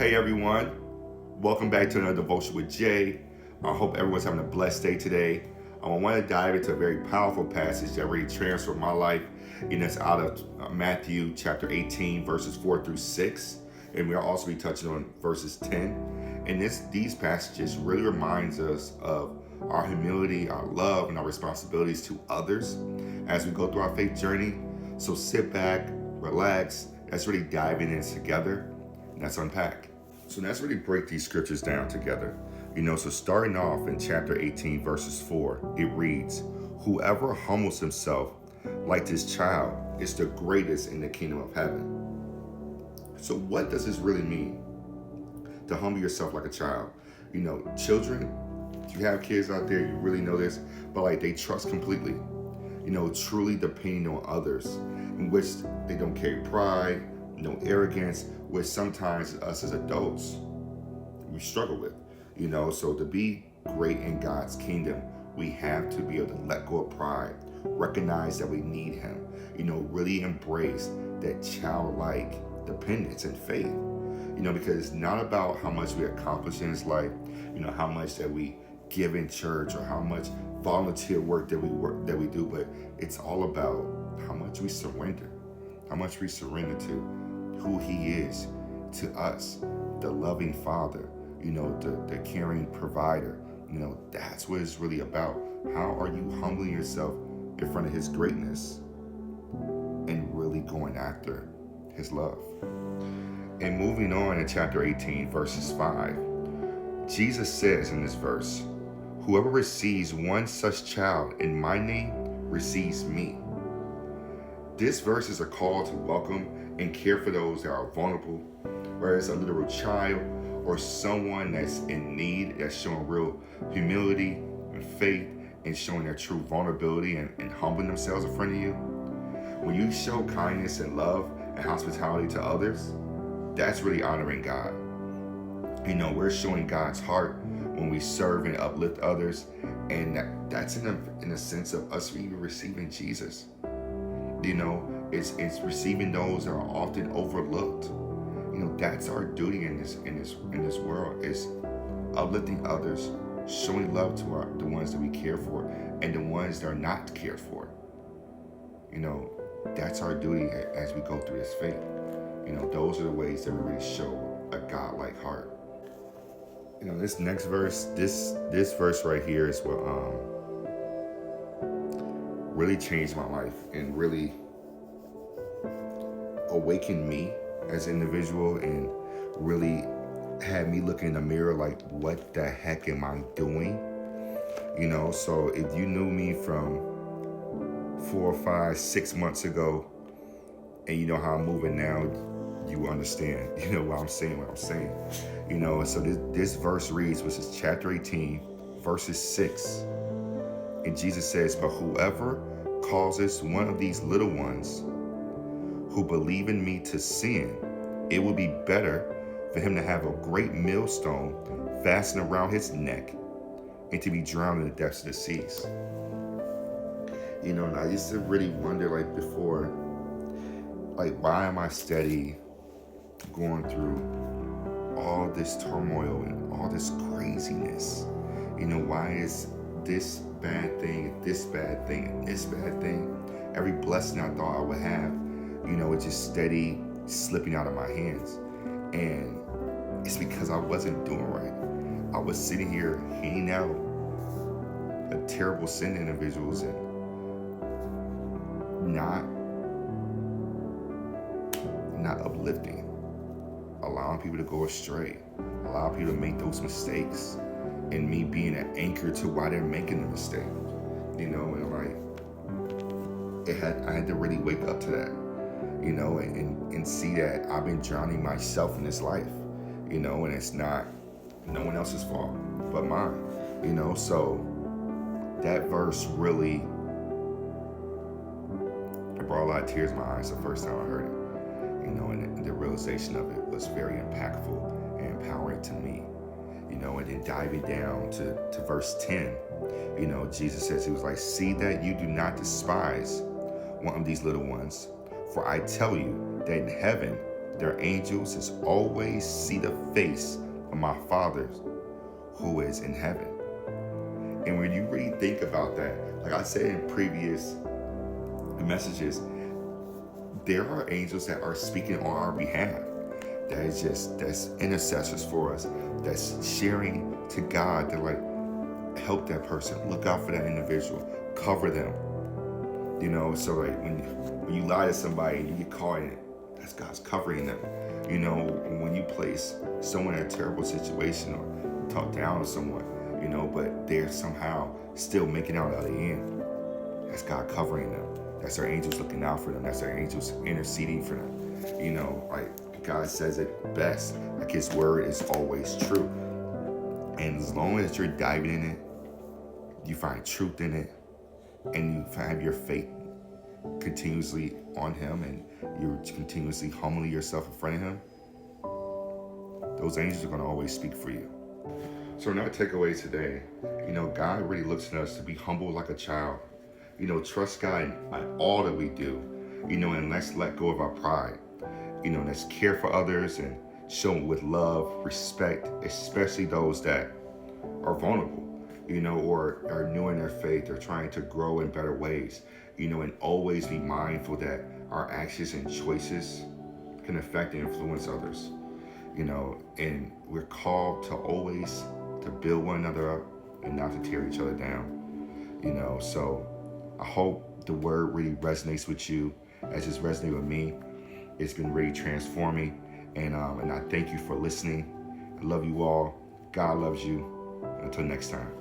Hey everyone, welcome back to another devotion with Jay. I hope everyone's having a blessed day today. I want to dive into a very powerful passage that really transformed my life, and that's out of Matthew chapter 18, verses 4 through 6. And we'll also be touching on verses 10. And these passages really reminds us of our humility, our love, and our responsibilities to others as we go through our faith journey. So sit back, relax, let's really dive in together, and let's unpack. So let's really break these scriptures down together. So starting off in chapter 18, verses 4, it reads, "Whoever humbles himself like this child is the greatest in the kingdom of heaven." So what does this really mean? To humble yourself like a child. Children, if you have kids out there, you really know this, but they trust completely. Truly depending on others, in which they don't carry pride, no arrogance, which sometimes us as adults we struggle with. So to be great in God's kingdom, we have to be able to let go of pride, recognize that we need Him, really embrace that childlike dependence and faith. Because it's not about how much we accomplish in this life, how much that we give in church or how much volunteer work that we do, but it's all about how much we surrender to who He is to us, the loving Father, the caring provider. That's what it's really about. How are you humbling yourself in front of His greatness and really going after His love? And moving on in chapter 18, verses 5, Jesus says in this verse, "Whoever receives one such child in my name receives me." This verse is a call to welcome and care for those that are vulnerable, whether it's a literal child or someone that's in need, that's showing real humility and faith and showing their true vulnerability and humbling themselves in front of you. When you show kindness and love and hospitality to others, that's really honoring God. We're showing God's heart when we serve and uplift others, and that's in a sense of us even receiving Jesus. It's receiving those that are often overlooked. That's our duty in this world, is uplifting others, showing love to the ones that we care for and the ones that are not cared for. That's our duty as we go through this faith. Those are the ways that we really show a God-like heart. This next verse, this verse right here is what really changed my life and really awakened me as an individual and really had me look in the mirror like, what the heck am I doing? So if you knew me from 4, 5, 6 months ago, and you know how I'm moving now, you understand, what I'm saying. So this verse reads, which is chapter 18, verses 6. And Jesus says, "But whoever causes one of these little ones who believe in me to sin, it would be better for him to have a great millstone fastened around his neck and to be drowned in the depths of the seas." And I used to really wonder, before, why am I steady going through all this turmoil and all this craziness? Why is this bad thing, this bad thing, and this bad thing? Every blessing I thought I would have, it's just steady slipping out of my hands. And it's because I wasn't doing right. I was sitting here handing out a terrible sin to individuals and not uplifting, allowing people to go astray, allowing people to make those mistakes, and me being an anchor to why they're making the mistake. And I had to really wake up to that, and see that I've been drowning myself in this life, and it's not no one else's fault but mine. So that verse really, it brought a lot of tears in my eyes the first time I heard it. And the realization of it was very impactful and empowering to me. And then diving down to verse 10, Jesus says, He was like, "See that you do not despise one of these little ones, for I tell you that in heaven their angels is always see the face of my Father who is in heaven. And when you really think about that, like I said in previous messages, there are angels that are speaking on our behalf. That's intercessors for us. That's sharing to God to like help that person, look out for that individual, cover them. So like when you lie to somebody and you get caught in it, that's God's covering them. When you place someone in a terrible situation or talk down on someone, but they're somehow still making out at the end, that's God covering them. That's our angels looking out for them. That's our angels interceding for them. Like God says it best. Like His word is always true. And as long as you're diving in it, you find truth in it, and you have your faith continuously on Him, and you're continuously humbling yourself in front of Him, those angels are going to always speak for you. So another takeaway today, God really looks at us to be humble like a child. Trust God in all that we do, and let's let go of our pride. Let's care for others and show them with love, respect, especially those that are vulnerable, or are new in their faith or trying to grow in better ways, and always be mindful that our actions and choices can affect and influence others, and we're called to always to build one another up and not to tear each other down, so I hope the word really resonates with you as it's resonated with me. It's been really transforming, and I thank you for listening. I love you all. God loves you. Until next time.